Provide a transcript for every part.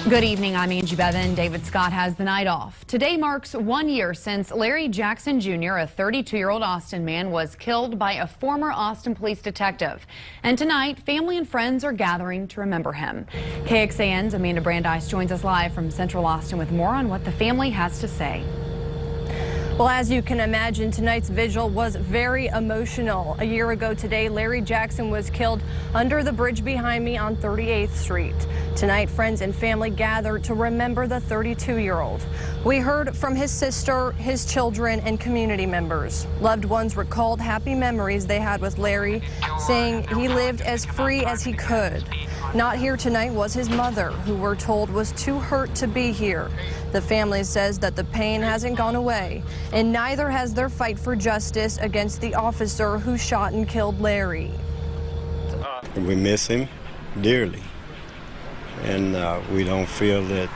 Good evening, I'm Angie Bevan. David Scott has the night off. Today marks 1 year since Larry Jackson Jr., a 32-year-old Austin man, was killed by a former Austin police detective. And tonight, family and friends are gathering to remember him. KXAN's Amanda Brandeis joins us live from Central Austin with more on what the family has to say. Well, as you can imagine, tonight's vigil was very emotional. A year ago today, Larry Jackson was killed under the bridge behind me on 38th Street. Tonight, friends and family gathered to remember the 32-year-old. We heard from his sister, his children, and community members. Loved ones recalled happy memories they had with Larry, saying he lived as free as he could. Not here tonight was his mother, who we're told was too hurt to be here. The family says that the pain hasn't gone away, and neither has their fight for justice against the officer who shot and killed Larry. We miss him dearly, and we don't feel that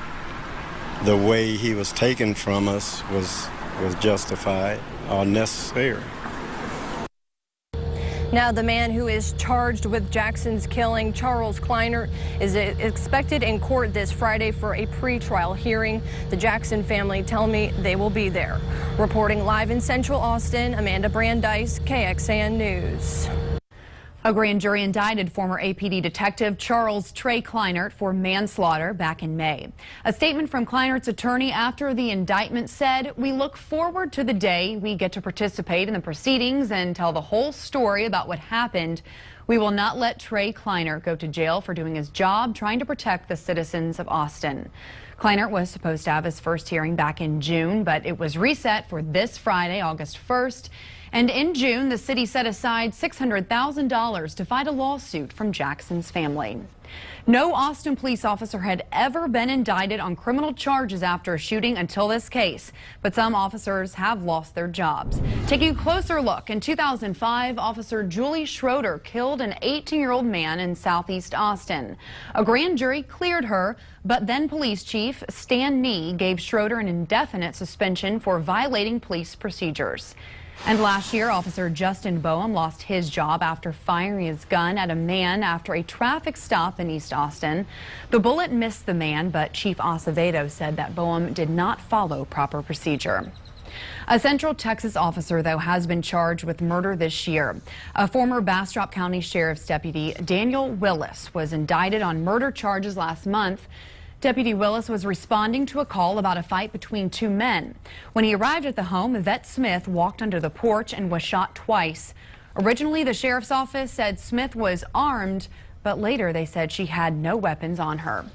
the way he was taken from us was justified or necessary. Now, the man who is charged with Jackson's killing, Charles Kleinert, is expected in court this Friday for a pretrial hearing. The Jackson family tell me they will be there. Reporting live in Central Austin, Amanda Brandeis, KXAN News. A grand jury indicted former APD detective Charles Trey Kleinert for manslaughter back in May. A statement from Kleinert's attorney after the indictment said, "We look forward to the day we get to participate in the proceedings and tell the whole story about what happened. We will not let Trey Kleinert go to jail for doing his job trying to protect the citizens of Austin." Kleinert was supposed to have his first hearing back in June, but it was reset for this Friday, August 1st. And in June, the city set aside $600,000 to fight a lawsuit from Jackson's family. No Austin police officer had ever been indicted on criminal charges after a shooting until this case, but some officers have lost their jobs. Taking a closer look, in 2005, Officer Julie Schroeder killed an 18-year-old man in southeast Austin. A grand jury cleared her, but then Police Chief Stan Nee gave Schroeder an indefinite suspension for violating police procedures. And last year, Officer Justin Boehm lost his job after firing his gun at a man after a traffic stop in East Austin. The bullet missed the man, but Chief Acevedo said that Boehm did not follow proper procedure. A Central Texas officer, though, has been charged with murder this year. A former Bastrop County Sheriff's Deputy, Daniel Willis, was indicted on murder charges last month. Deputy Willis was responding to a call about a fight between two men. When he arrived at the home, Yvette Smith walked under the porch and was shot twice. Originally, the sheriff's office said Smith was armed, but later they said she had no weapons on her.